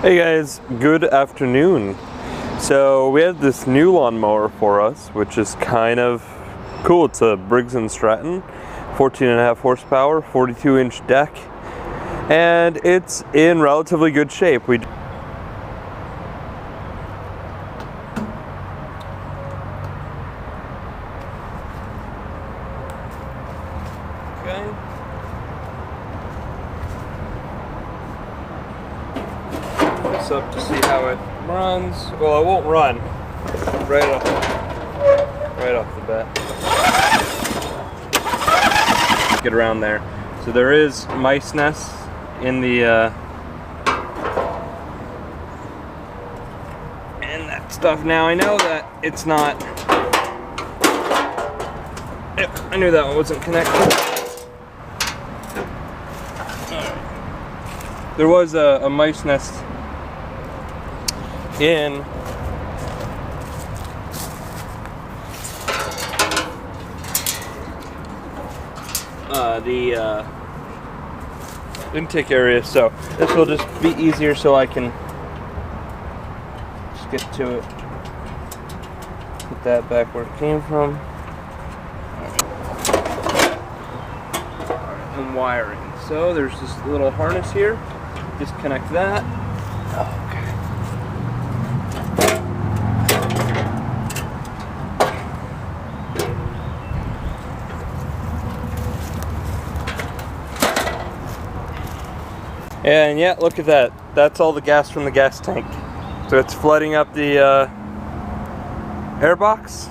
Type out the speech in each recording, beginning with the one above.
Hey guys, good afternoon. So we have this new lawnmower for us, which is kind of cool. It's a Briggs Stratton, 14.5 horsepower, 42-inch deck, and it's in relatively good shape. Up to see how it runs. Well, it won't run right off the bat. Get around there. So there is mice nests in the and that stuff. Now I know that it's not. I knew that one wasn't connected. There was a mice nest in the intake area, so this will just be easier so I can just get to it. Put that back where it came from. Alright, and wiring. So there's this little harness here. Disconnect that. And yeah, look at that. That's all the gas from the gas tank. So it's flooding up the air box,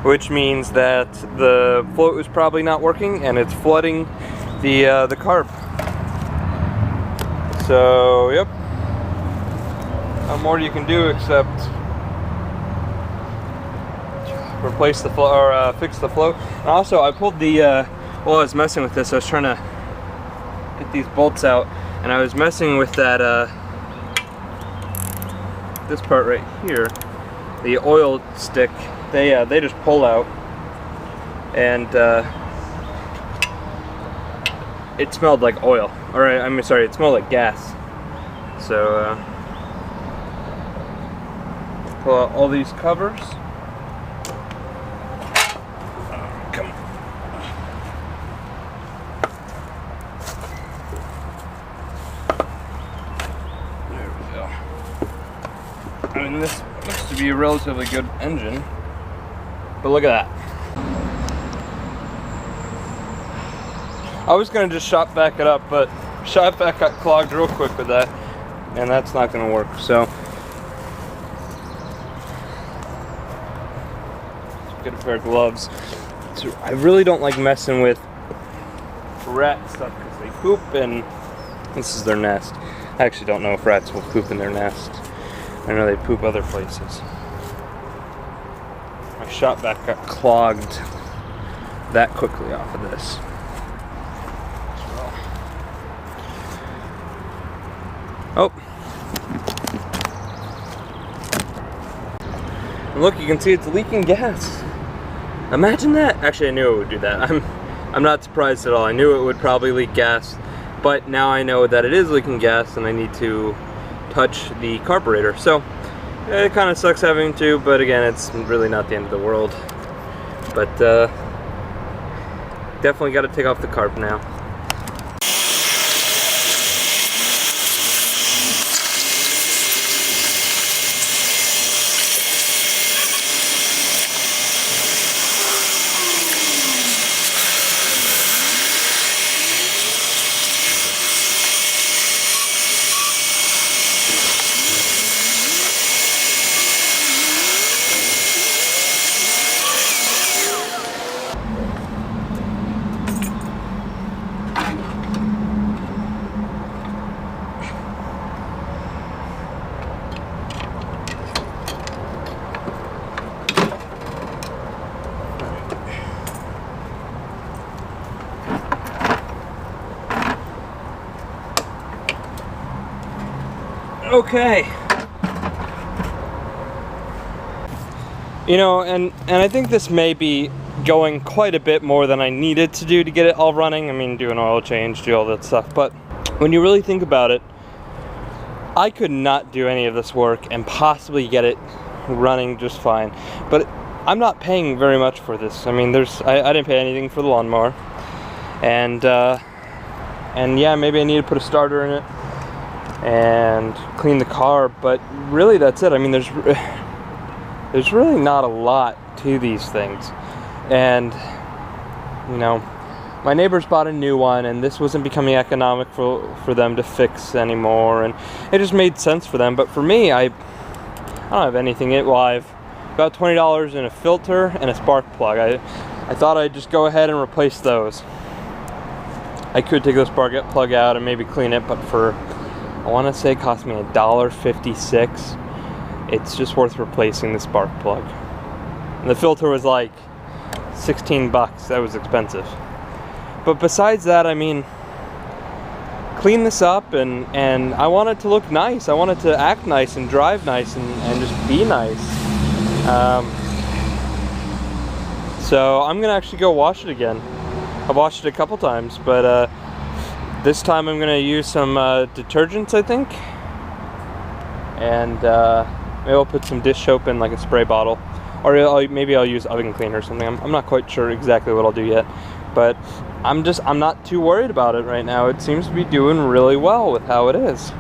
which means that the float is probably not working, and it's flooding the carb. So yep, not more you can do except replace the flow or fix the float. And also, I pulled the while I was messing with this, I was trying to get these bolts out, and I was messing with that this part right here, the oil stick. They just pull out, and it smelled like oil. Alright, I'm sorry, it smelled like gas. So pull out all these covers. Come on. I mean, this looks to be a relatively good engine, but look at that. I was going to just shop vac it up, but shop vac got clogged real quick with that, and that's not going to work. So let's get a pair of gloves. So I really don't like messing with rat stuff because they poop, and this is their nest. I actually don't know if rats will poop in their nest. I know they poop other places. My shop vac got clogged that quickly off of this. So. Oh. And look, you can see it's leaking gas. Imagine that. Actually, I knew it would do that. I'm not surprised at all. I knew it would probably leak gas, but now I know that it is leaking gas and I need to touch the carburetor. So it kind of sucks having to, but again, it's really not the end of the world. But definitely got to take off the carb now. Okay. You know, and I think this may be going quite a bit more than I needed to do to get it all running. I mean, do an oil change, do all that stuff. But when you really think about it, I could not do any of this work and possibly get it running just fine. But I'm not paying very much for this. I mean, I didn't pay anything for the lawnmower. And yeah, maybe I need to put a starter in it and clean the car, but really that's it. I mean, there's really not a lot to these things. And, you know, my neighbors bought a new one, and this wasn't becoming economic for them to fix anymore, and it just made sense for them. But for me, I don't have anything. Well, I've about $20 in a filter and a spark plug. I thought I'd just go ahead and replace those. I could take the spark plug out and maybe clean it, but I want to say it cost me $1.56. It's just worth replacing the spark plug. And the filter was like 16 bucks. That was expensive. But besides that, I mean, clean this up, and I want it to look nice. I want it to act nice and drive nice and just be nice. So I'm gonna actually go wash it again. I've washed it a couple times, but this time I'm gonna use some detergents, I think, and maybe I'll put some dish soap in like a spray bottle, or maybe I'll use oven cleaner or something. I'm not quite sure exactly what I'll do yet, but I'm not too worried about it right now. It seems to be doing really well with how it is.